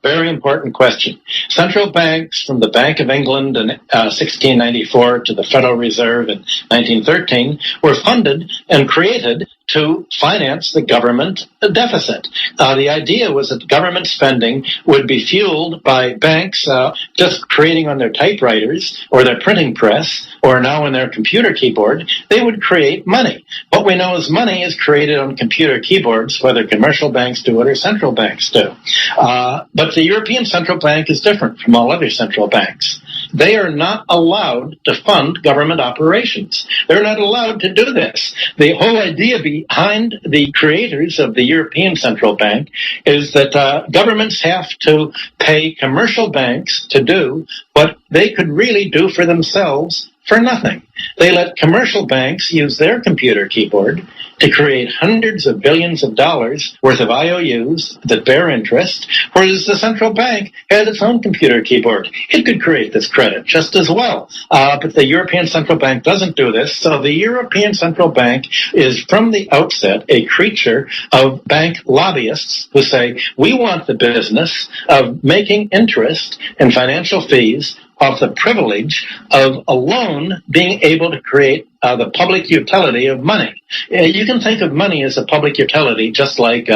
Very important question. Central banks, from the Bank of England in 1694 to the Federal Reserve in 1913, were funded and created to finance the government deficit. The idea was that government spending would be fueled by banks just creating on their typewriters or their printing press or now on their computer keyboard. They would create money. What we know is money is created on computer keyboards, whether commercial banks do it or central banks do. But the European Central Bank is different from all other central banks. They are not allowed to fund government operations. They're not allowed to do this. The whole idea behind the creators of the European Central Bank is that governments have to pay commercial banks to do what they could really do for themselves for nothing. They let commercial banks use their computer keyboard to create hundreds of billions of dollars worth of IOUs that bear interest, whereas the central bank had its own computer keyboard. It could create this credit just as well. But the European Central Bank doesn't do this, so the European Central Bank is from the outset a creature of bank lobbyists who say, we want the business of making interest and financial fees of the privilege of alone being able to create the public utility of money. You can think of money as a public utility just like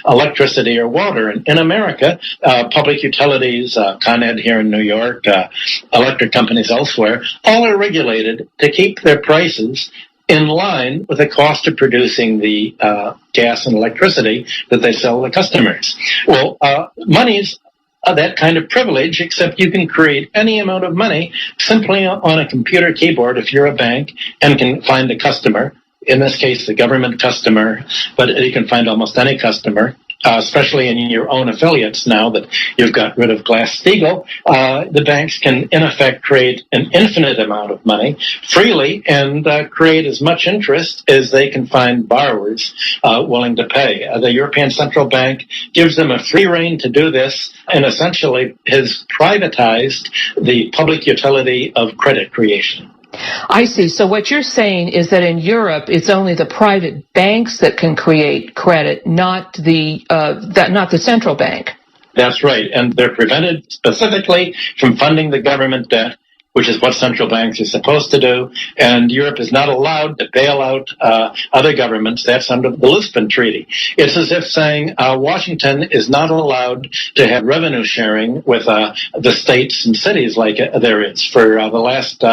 electricity or water. And in America, public utilities, Con Ed here in New York, electric companies elsewhere, all are regulated to keep their prices in line with the cost of producing the gas and electricity that they sell to customers. Well, money's that kind of privilege, except you can create any amount of money simply on a computer keyboard if you're a bank and can find a customer, in this case the government customer, but you can find almost any customer, especially in your own affiliates now that you've got rid of Glass-Steagall. The banks can in effect create an infinite amount of money freely and create as much interest as they can find borrowers willing to pay. The European Central Bank gives them a free rein to do this and essentially has privatized the public utility of credit creation. I see. So what you're saying is that in Europe, it's only the private banks that can create credit, not the central bank. That's right. And they're prevented specifically from funding the government debt, which is what central banks are supposed to do. And Europe is not allowed to bail out other governments. That's under the Lisbon Treaty. It's as if saying Washington is not allowed to have revenue sharing with the states and cities like there is. For the last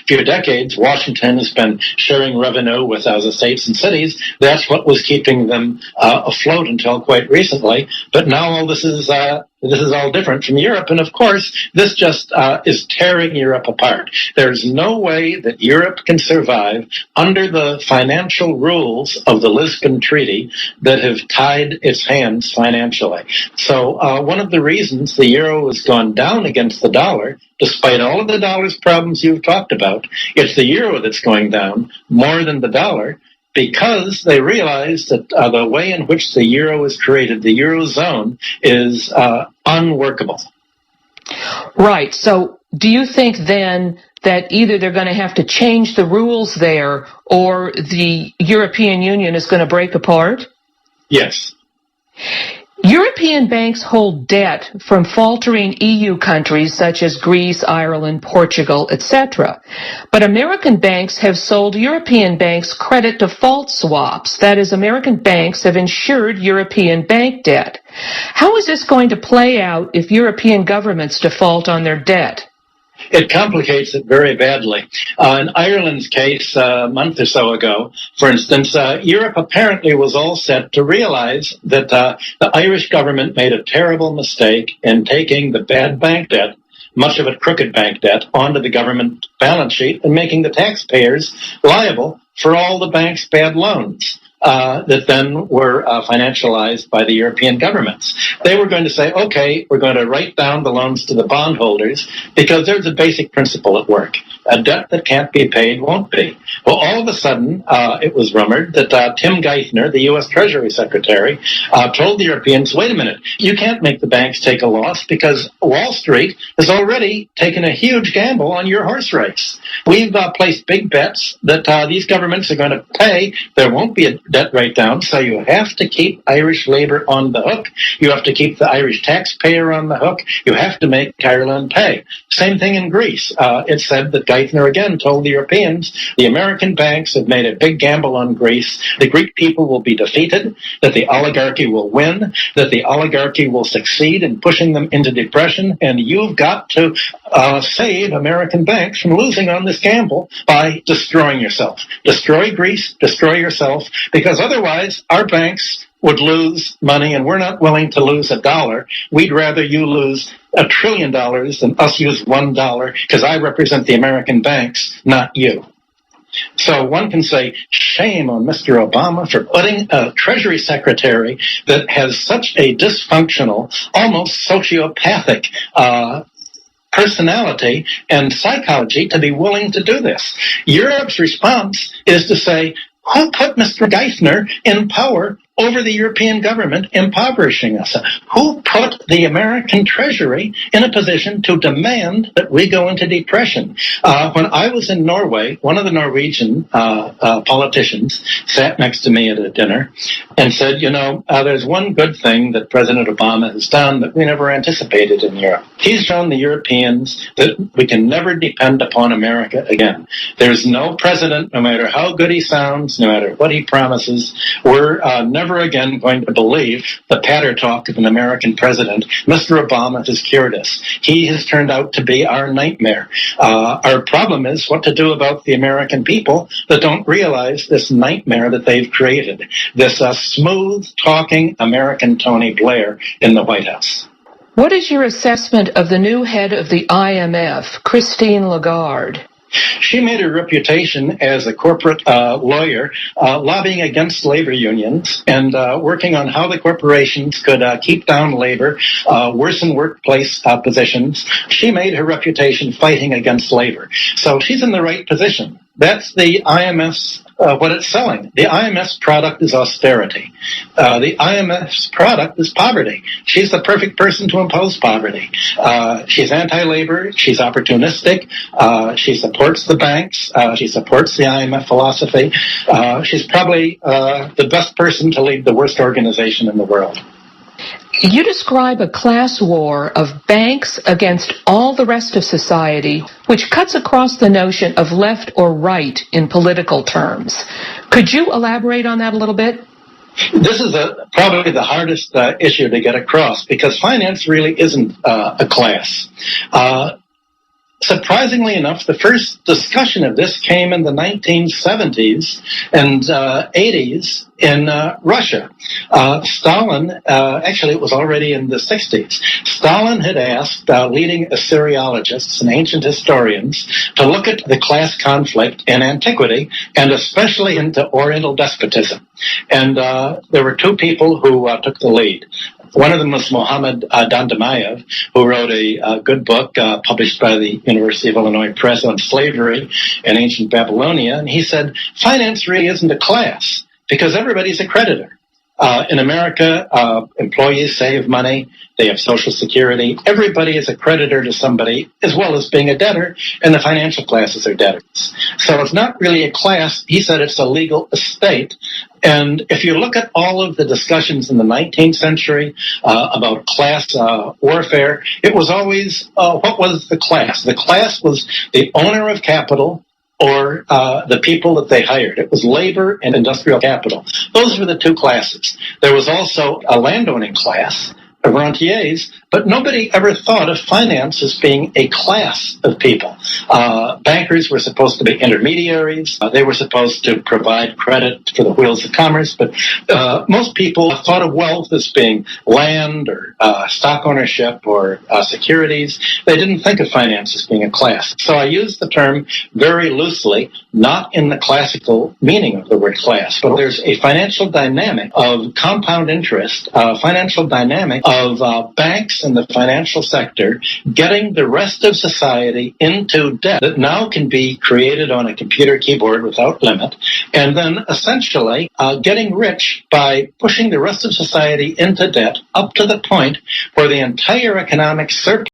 few decades, Washington has been sharing revenue with the states and cities. That's what was keeping them afloat until quite recently. But now all this is all different from Europe, and of course, this just is tearing Europe apart. There's no way that Europe can survive under the financial rules of the Lisbon Treaty that have tied its hands financially. So one of the reasons the euro has gone down against the dollar, despite all of the dollar's problems you've talked about, it's the euro that's going down more than the dollar, because they realize that the way in which the euro is created, the eurozone, is unworkable. Right. So do you think then that either they're going to have to change the rules there or the European Union is going to break apart? Yes. European banks hold debt from faltering EU countries such as Greece, Ireland, Portugal, etc. But American banks have sold European banks credit default swaps. That is, American banks have insured European bank debt. How is this going to play out if European governments default on their debt? It complicates it very badly. In Ireland's case, a month or so ago, for instance, Europe apparently was all set to realize that the Irish government made a terrible mistake in taking the bad bank debt, much of it crooked bank debt, onto the government balance sheet and making the taxpayers liable for all the bank's bad loans. That then were financialized by the European governments. They were going to say, okay, we're going to write down the loans to the bondholders because there's a basic principle at work. A debt that can't be paid won't be. Well, all of a sudden, it was rumored that Tim Geithner, the U.S. Treasury Secretary, told the Europeans, wait a minute, you can't make the banks take a loss because Wall Street has already taken a huge gamble on your horse race. We've placed big bets that these governments are going to pay. There won't be a debt write-down, so you have to keep Irish labor on the hook. You have to keep the Irish taxpayer on the hook. You have to make Ireland pay. Same thing in Greece. It said that Geithner again told the Europeans, the American banks have made a big gamble on Greece. The Greek people will be defeated, that the oligarchy will win, that the oligarchy will succeed in pushing them into depression, and you've got to save American banks from losing on this gamble by destroying yourself. Destroy Greece, destroy yourself, because otherwise our banks would lose money, and we're not willing to lose $1. We'd rather you lose $1 trillion than us use $1, because I represent the American banks, not you. So one can say, shame on Mr. Obama for putting a Treasury Secretary that has such a dysfunctional, almost sociopathic personality and psychology to be willing to do this. Europe's response is to say, who put Mr. Geithner in power over the European government, impoverishing us? Who put the American Treasury in a position to demand that we go into depression? When I was in Norway, one of the Norwegian politicians sat next to me at a dinner and said, there's one good thing that President Obama has done that we never anticipated in Europe. He's shown the Europeans that we can never depend upon America again. There's no president, no matter how good he sounds, no matter what he promises, we're never again going to believe the patter talk of an American president. Mr. Obama has cured us. He has turned out to be our nightmare. Our problem is what to do about the American people that don't realize this nightmare that they've created, this smooth-talking American Tony Blair in the White House. What is your assessment of the new head of the IMF, Christine Lagarde? She made her reputation as a corporate lawyer, lobbying against labor unions and working on how the corporations could keep down labor, worsen workplace positions. She made her reputation fighting against labor. So she's in the right position. That's the IMF's what it's selling. The IMF's product is austerity. The IMF's product is poverty. She's the perfect person to impose poverty. She's anti-labor. She's opportunistic. She supports the banks. She supports the IMF philosophy. She's probably the best person to lead the worst organization in the world. You describe a class war of banks against all the rest of society, which cuts across the notion of left or right in political terms. Could you elaborate on that a little bit? This is probably the hardest issue to get across, because finance really isn't a class. Surprisingly enough, the first discussion of this came in the 1970s and 80s in Russia. Stalin, actually it was already in the 60s, Stalin had asked leading Assyriologists and ancient historians to look at the class conflict in antiquity, and especially into Oriental despotism. And there were two people who took the lead. One of them was Mohammad Dandamayev, who wrote a good book published by the University of Illinois Press on slavery in ancient Babylonia. And he said, finance really isn't a class because everybody's a creditor. In America, employees save money. They have Social Security. Everybody is a creditor to somebody, as well as being a debtor, and the financial classes are debtors. So it's not really a class. He said it's a legal estate. And if you look at all of the discussions in the 19th century about class warfare, it was always, what was the class? The class was the owner of capital, or the people that they hired. It was labor and industrial capital. Those were the two classes. There was also a landowning class, rentiers, but nobody ever thought of finance as being a class of people. Bankers were supposed to be intermediaries. They were supposed to provide credit for the wheels of commerce, but most people thought of wealth as being land or stock ownership or securities. They didn't think of finance as being a class. So I use the term very loosely, not in the classical meaning of the word class, but there's a financial dynamic of compound interest, financial dynamic of banks banks and the financial sector getting the rest of society into debt that now can be created on a computer keyboard without limit, and then essentially getting rich by pushing the rest of society into debt up to the point where the entire economic surplus